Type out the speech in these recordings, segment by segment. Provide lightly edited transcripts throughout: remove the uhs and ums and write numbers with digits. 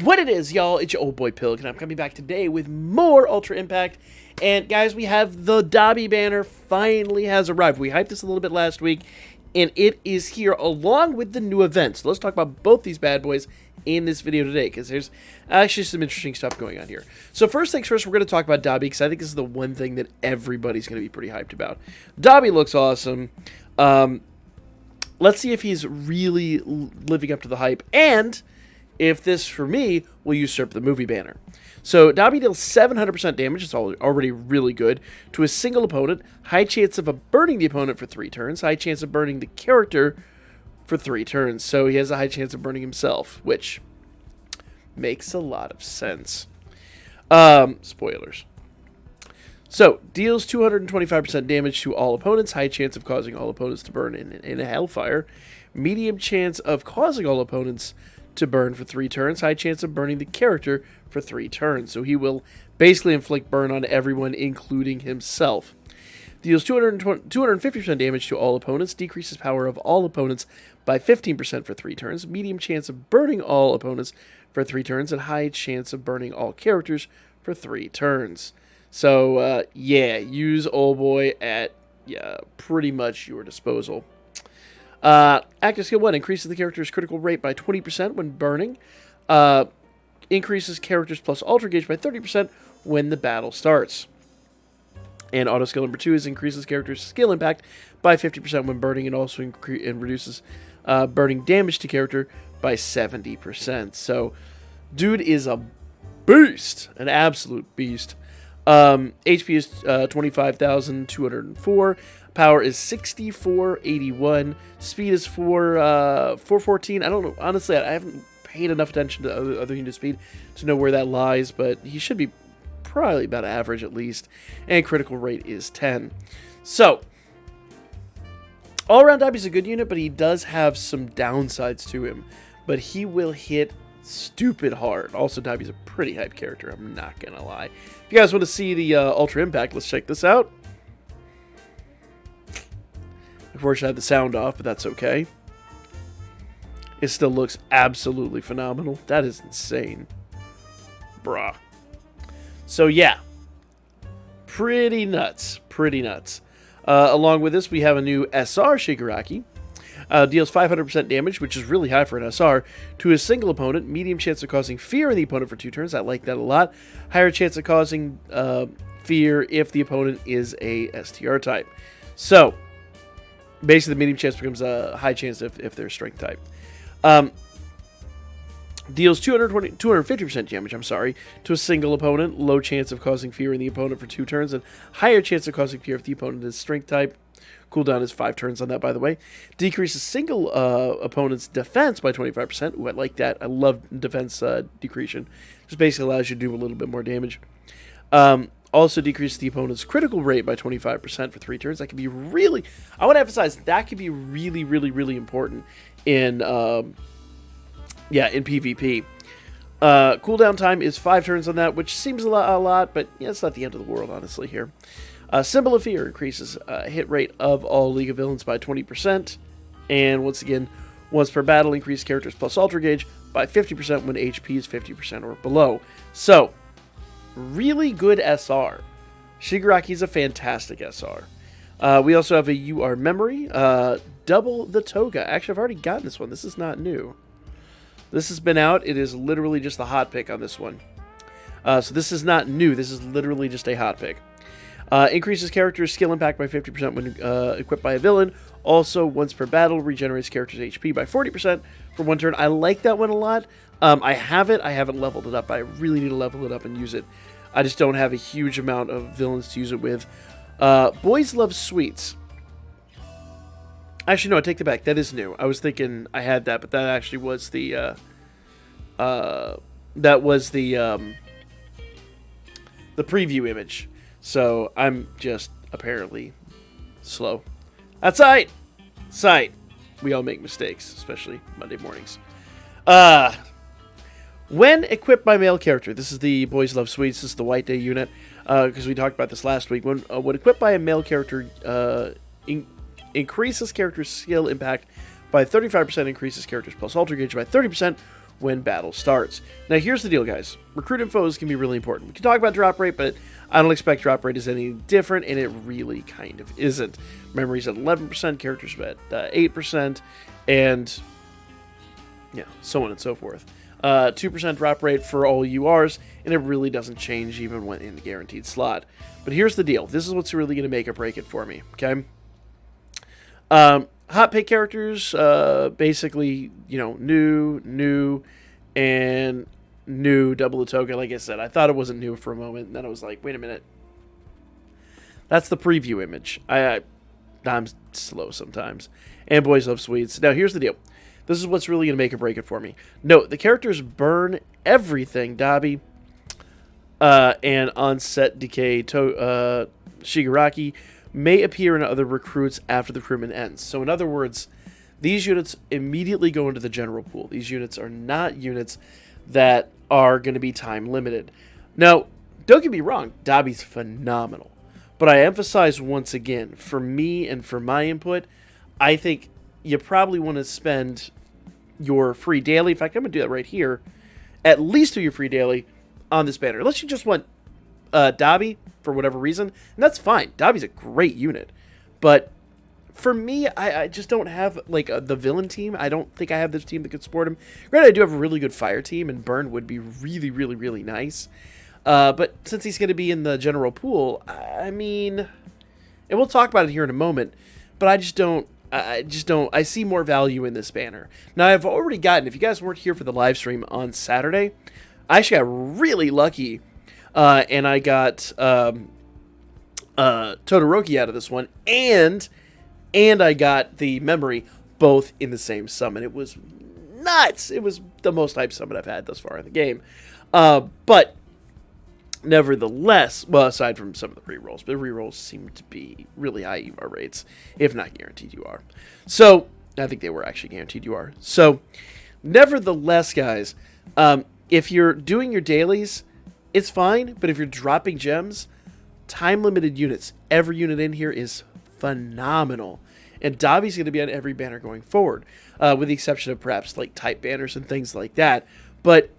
What it is, y'all, it's your old boy Pilk, and I'm coming back today with more Ultra Impact. And guys, we have the Dabi banner finally has arrived. We hyped this a little bit last week, and it is here along with the new event. So let's talk about both these bad boys in this video today, because there's actually some interesting stuff going on here. So first things first, we're going to talk about Dabi, because I think this is the one thing that everybody's going to be pretty hyped about. Dabi looks awesome. Let's see if he's really living up to the hype, and if this, for me, will usurp the movie banner. So, Dabi deals 700% damage, it's already really good, to a single opponent, high chance of burning the opponent for 3 turns, high chance of burning the character for 3 turns, so he has a high chance of burning himself, which makes a lot of sense. Spoilers. So, deals 225% damage to all opponents, high chance of causing all opponents to burn in a hellfire, medium chance of causing all opponents to burn for 3 turns, high chance of burning the character for 3 turns. So he will basically inflict burn on everyone, including himself. Deals 250% damage to all opponents, decreases power of all opponents by 15% for 3 turns, medium chance of burning all opponents for 3 turns, and high chance of burning all characters for 3 turns. So, yeah, use old boy at, pretty much your disposal. Active skill 1 increases the character's critical rate by 20% when burning. Increases characters plus alter gauge by 30% when the battle starts. And auto skill number 2 is increases character's skill impact by 50% when burning, and also reduces burning damage to character by 70%. So, dude is a beast, an absolute beast. HP is 25,204. Power is 6481. Speed is 414. I don't know. Honestly, I haven't paid enough attention to other unit speed to know where that lies, but he should be probably about average at least. And critical rate is 10. So, all around, Dabi's a good unit, but he does have some downsides to him. But he will hit stupid hard. Also, Dabi's a pretty hype character, I'm not gonna lie. If you guys want to see the Ultra Impact, let's check this out. Unfortunately, I had the sound off, but that's okay. It still looks absolutely phenomenal. That is insane. Bruh. So, yeah. Pretty nuts. Pretty nuts. Along with this, we have a new SR Shigaraki. Deals 500% damage, which is really high for an SR, to a single opponent. Medium chance of causing fear in the opponent for 2 turns. I like that a lot. Higher chance of causing fear if the opponent is a STR type. So, basically, the medium chance becomes a high chance if they're strength type. Deals 250% damage, to a single opponent. Low chance of causing fear in the opponent for 2 turns, and higher chance of causing fear if the opponent is strength type. Cooldown is 5 turns on that, by the way. Decreases single opponent's defense by 25%. Ooh, I like that. I love defense decretion. Just basically allows you to do a little bit more damage. Also decreases the opponent's critical rate by 25% for 3 turns. That can be really... I want to emphasize, that could be really, really, really important in PvP. Cooldown time is 5 turns on that, which seems a lot, but yeah, it's not the end of the world, honestly, here. Symbol of Fear increases hit rate of all League of Villains by 20. And once again, once per battle, increase characters plus alter gauge by 50% when HP is 50% or below. So, really good SR. Shigaraki is a fantastic SR. We also have a UR Memory. Double the Toga. Actually, I've already gotten this one. This is not new. This has been out. It is literally just the hot pick on this one. So this is not new. This is literally just a hot pick. Increases character's skill impact by 50% when equipped by a villain. Also, once per battle, regenerates character's HP by 40% for 1 turn. I like that one a lot. I have it. I haven't leveled it up. I really need to level it up and use it. I just don't have a huge amount of villains to use it with. Boys Love Sweets. Actually, no, I take that back. That is new. I was thinking I had that, but that actually was the preview image. So, I'm just apparently slow. That's sight! Sight. We all make mistakes, especially Monday mornings. When equipped by male character, this is the Boys Love Sweets, this is the White Day unit, because we talked about this last week. When equipped by a male character, increases character's skill impact by 35%, increases character's plus alter gauge by 30% when battle starts. Now, here's the deal, guys. Recruit infos can be really important. We can talk about drop rate, but I don't expect drop rate is any different, and it really kind of isn't. Memory's at 11%, characters at 8%, and yeah, so on and so forth. 2% drop rate for all URs, and it really doesn't change even when in the guaranteed slot. But here's the deal. This is what's really going to make or break it for me, okay? Hot pick characters, basically, you know, new, and new double the token. Like I said, I thought it wasn't new for a moment, and then I was like, wait a minute. That's the preview image. I'm slow sometimes. And boys love sweets. Now, here's the deal. This is what's really going to make or break it for me. Note, the characters burn everything, Dabi, and onset decay Shigaraki may appear in other recruits after the recruitment ends. So in other words, these units immediately go into the general pool. These units are not units that are going to be time limited. Now, don't get me wrong, Dabi's phenomenal. But I emphasize once again, for me and for my input, I think you probably want to spend your free daily, in fact, I'm going to do that right here, at least do your free daily on this banner. Unless you just want Dabi for whatever reason, and that's fine. Dabi's a great unit. But for me, I just don't have like the villain team. I don't think I have this team that could support him. Granted, I do have a really good fire team, and Burn would be really, really, really nice. But since he's going to be in the general pool, I mean, and we'll talk about it here in a moment, but I just don't, I see more value in this banner. Now, I've already gotten, if you guys weren't here for the live stream on Saturday, I actually got really lucky, and I got Todoroki out of this one, and I got the memory both in the same summon. It was nuts. It was the most hyped summon I've had thus far in the game. But nevertheless, well, aside from some of the rerolls, but the rerolls seem to be really high UR rates, if not guaranteed UR. So, I think they were actually guaranteed UR. So, nevertheless, guys, if you're doing your dailies, it's fine, but if you're dropping gems, time-limited units, every unit in here is phenomenal. And Dabi's going to be on every banner going forward, with the exception of perhaps like type banners and things like that. But,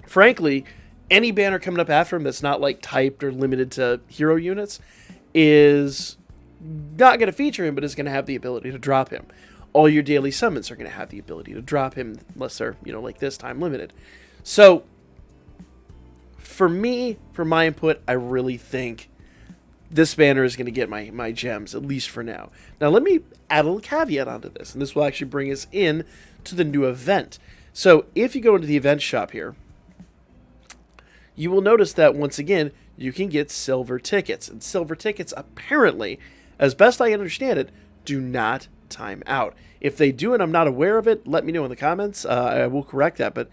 frankly, any banner coming up after him that's not like typed or limited to hero units is not going to feature him, but is going to have the ability to drop him. All your daily summons are going to have the ability to drop him, unless they're, you know, like this, time limited. So, for me, for my input, I really think this banner is going to get my gems, at least for now. Now, let me add a little caveat onto this, and this will actually bring us in to the new event. So, if you go into the event shop here, you will notice that, once again, you can get silver tickets. And silver tickets, apparently, as best I understand it, do not time out. If they do and I'm not aware of it, let me know in the comments. I will correct that. But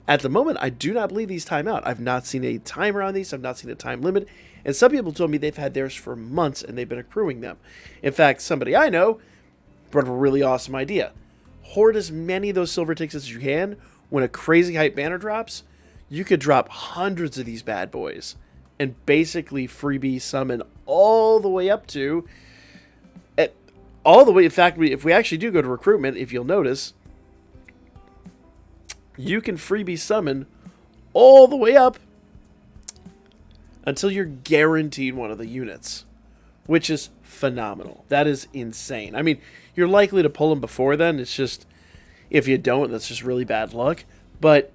at the moment, I do not believe these time out. I've not seen a timer on these. I've not seen a time limit. And some people told me they've had theirs for months and they've been accruing them. In fact, somebody I know brought up a really awesome idea. Hoard as many of those silver tickets as you can. When a crazy hype banner drops, you could drop hundreds of these bad boys and basically freebie summon all the way up to, in fact, if we actually do go to recruitment, if you'll notice, you can freebie summon all the way up until you're guaranteed one of the units, which is phenomenal. That is insane. I mean, you're likely to pull them before then. It's just, if you don't, that's just really bad luck. But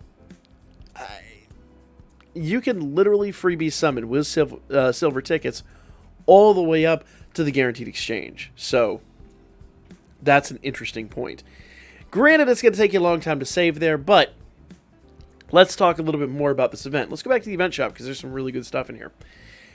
you can literally freebie summon with silver tickets all the way up to the guaranteed exchange. So that's an interesting point. Granted, it's going to take you a long time to save there, but let's talk a little bit more about this event. Let's go back to the event shop because there's some really good stuff in here.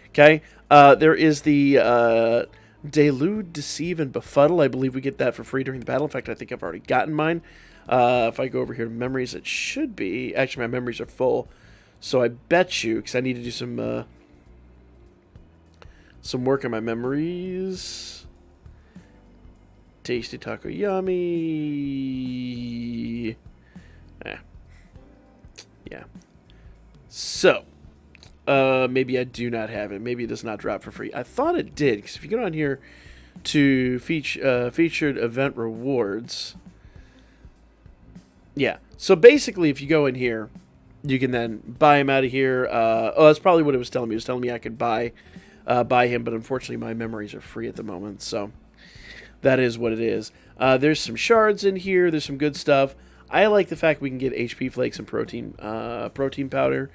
Okay, there is the Delude, Deceive, and Befuddle. I believe we get that for free during the battle. In fact, I think I've already gotten mine. If I go over here to memories, it should be. Actually, my memories are full. So I bet you, because I need to do some work on my memories. Tasty taco, yummy. Yeah. So, maybe I do not have it. Maybe it does not drop for free. I thought it did, because if you go down here to featured event rewards, Yeah. So basically, if you go in here, you can then buy him out of here. That's probably what it was telling me. It was telling me I could buy him, but unfortunately my memories are free at the moment, so that is what it is. There's some shards in here. There's some good stuff. I like the fact we can get HP flakes and protein powder,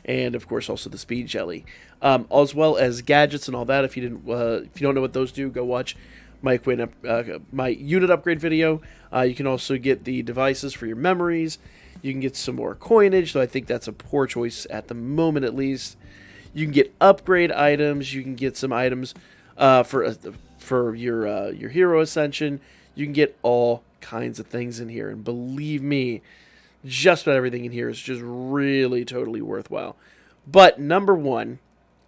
and of course also the speed jelly, as well as gadgets and all that. If you don't know what those do, go watch my unit upgrade video. You can also get the devices for your memories. You can get some more coinage, though I think that's a poor choice at the moment, at least. You can get upgrade items. You can get some items for your hero ascension. You can get all kinds of things in here, and believe me, just about everything in here is just really totally worthwhile. But number one,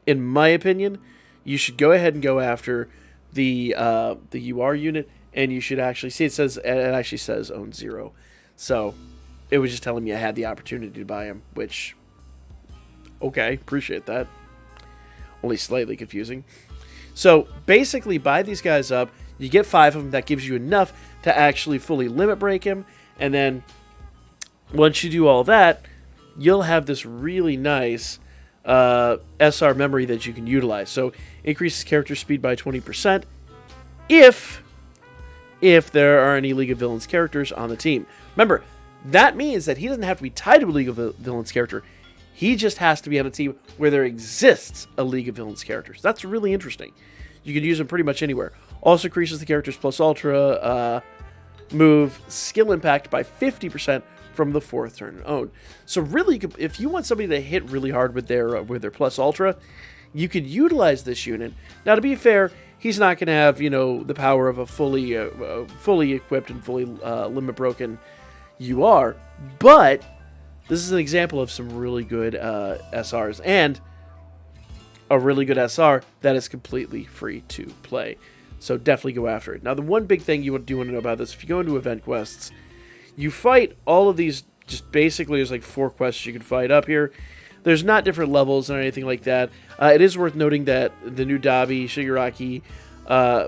in my opinion, you should go ahead and go after the UR unit, and you should actually see it actually says own 0. So it was just telling me I had the opportunity to buy him, which, okay, appreciate that. Only slightly confusing. So basically, buy these guys up. You get 5 of them. That gives you enough to actually fully limit break him. And then once you do all that, you'll have this really nice SR memory that you can utilize. So increases character speed by 20% if there are any League of Villains characters on the team. Remember, that means that he doesn't have to be tied to a League of Villains character. He just has to be on a team where there exists a League of Villains characters. That's really interesting. You can use them pretty much anywhere. Also increases the character's plus ultra move skill impact by 50% from the 4th turn owned. So really, if you want somebody to hit really hard with their plus ultra, you could utilize this unit. Now, to be fair, he's not going to have the power of a fully equipped and fully limit broken UR, but this is an example of some really good SRs, and a really good SR that is completely free to play. So definitely go after it. Now, the one big thing you do want to know about this, if you go into event quests, you fight all of these, just basically there's like 4 quests you can fight up here. There's not different levels or anything like that. It is worth noting that the new Dabi, Shigaraki,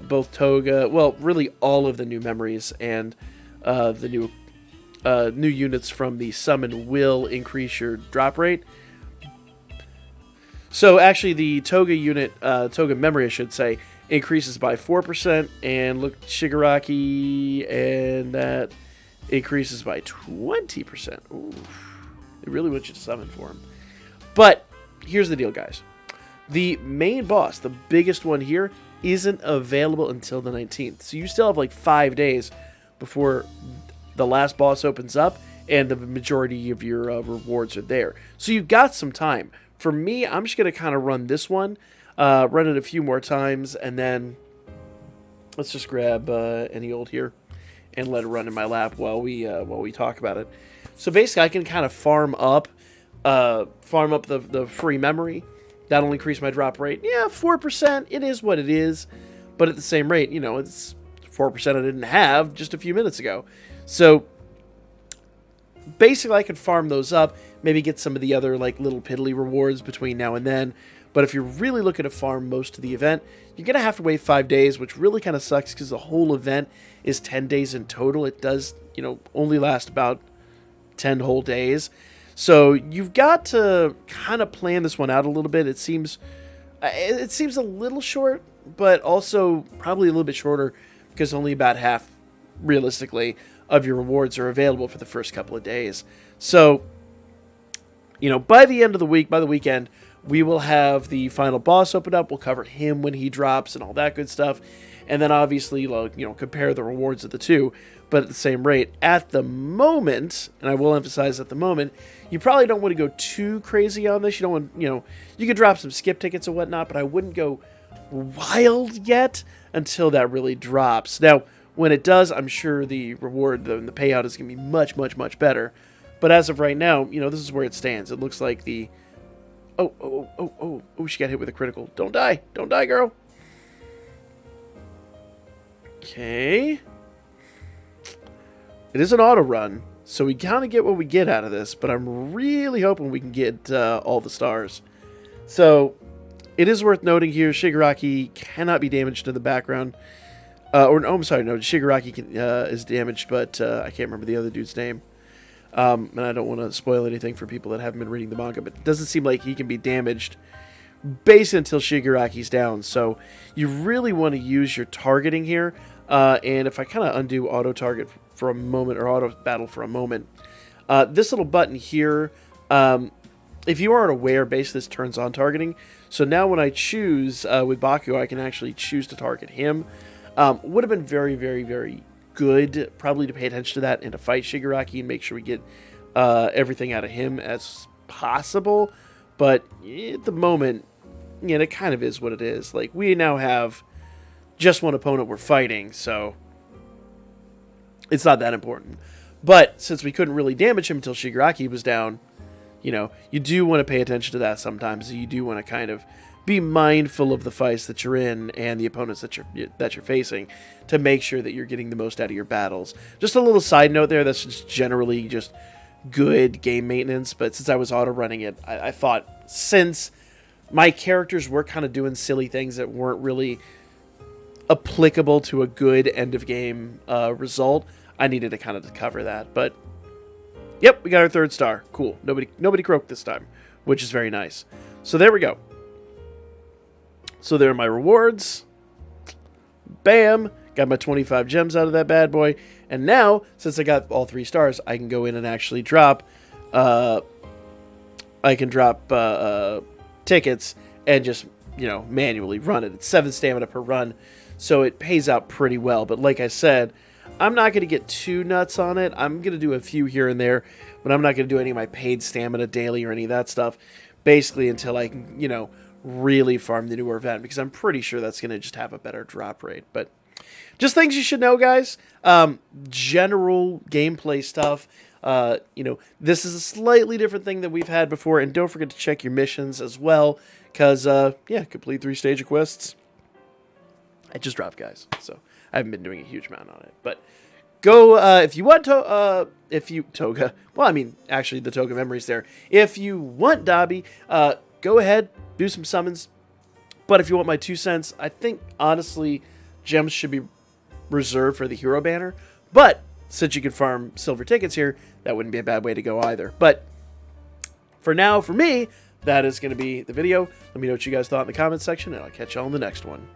both Toga, well, really all of the new memories and the new units from the summon will increase your drop rate. So actually the Toga unit, Toga memory I should say, increases by 4%, and look, Shigaraki, and that increases by 20%. Ooh, they really want you to summon for him. But here's the deal, guys. The main boss, the biggest one here, isn't available until the 19th. So you still have like 5 days before the last boss opens up, and the majority of your rewards are there. So you've got some time. For me, I'm just going to kind of run this one, run it a few more times, and then let's just grab any old here and let it run in my lap while we talk about it. So basically, I can kind of farm up the free memory. That'll increase my drop rate. Yeah, 4%. It is what it is, but at the same rate, it's 4% I didn't have just a few minutes ago. So basically, I could farm those up, maybe get some of the other like little piddly rewards between now and then. But if you're really looking to farm most of the event, you're going to have to wait 5 days, which really kind of sucks because the whole event is 10 days in total. It does, only last about 10 whole days. So you've got to kind of plan this one out a little bit. It seems a little short, but also probably a little bit shorter because only about half, realistically, of your rewards are available for the first couple of days. So, by the end of the week, by the weekend, we will have the final boss open up. We'll cover him when he drops and all that good stuff. And then obviously, compare the rewards of the two, but at the same rate. At the moment, and I will emphasize at the moment, you probably don't want to go too crazy on this. You don't want, you could drop some skip tickets and whatnot, but I wouldn't go wild yet until that really drops. Now, when it does, I'm sure the reward, the payout is going to be much, much, much better. But as of right now, this is where it stands. It looks like the... Oh, she got hit with a critical. Don't die. Don't die, girl. Okay. It is an auto run, so we kind of get what we get out of this, but I'm really hoping we can get all the stars. So, it is worth noting here, Shigaraki cannot be damaged in the background. I'm sorry, no, Shigaraki is damaged, but I can't remember the other dude's name. And I don't want to spoil anything for people that haven't been reading the manga, but it doesn't seem like he can be damaged basically until Shigaraki's down. So you really want to use your targeting here. And if I kind of undo auto target for a moment, or auto battle for a moment, this little button here, if you aren't aware, basically this turns on targeting. So now when I choose with Bakugo, I can actually choose to target him. Would have been very, very, very good probably to pay attention to that and to fight Shigaraki and make sure we get everything out of him as possible. But at the moment, yeah, it kind of is what it is. Like, we now have just one opponent we're fighting, so it's not that important. But since we couldn't really damage him until Shigaraki was down, you know, you do want to pay attention to that sometimes. You do want to kind of be mindful of the fights that you're in and the opponents that you're facing to make sure that you're getting the most out of your battles. Just a little side note there, that's just generally just good game maintenance, but since I was auto-running it, I thought since my characters were kind of doing silly things that weren't really applicable to a good end-of-game result, I needed to kind of cover that. But, yep, we got our 3rd star. Cool. Nobody croaked this time, which is very nice. So there we go. So there are my rewards. Bam! Got my 25 gems out of that bad boy. And now, since I got all 3 stars, I can go in and actually drop... tickets and just, you know, manually run it. It's 7 stamina per run, so it pays out pretty well. But like I said, I'm not going to get too nuts on it. I'm going to do a few here and there, but I'm not going to do any of my paid stamina daily or any of that stuff, basically until I can, you know, really farm the newer event, because I'm pretty sure that's going to just have a better drop rate. But just things you should know, guys. General gameplay stuff. You know, this is a slightly different thing than we've had before, and don't forget to check your missions as well, because, yeah, complete 3 stage quests. I just dropped, guys, so I haven't been doing a huge amount on it, but go, if you want Toga, well, I mean, actually, the Toga memory's there. If you want Dabi, go ahead, do some summons, but if you want my 2 cents, I think, honestly, gems should be reserved for the hero banner, but since you can farm silver tickets here, that wouldn't be a bad way to go either. But for now, for me, that is going to be the video. Let me know what you guys thought in the comments section, and I'll catch y'all in the next one.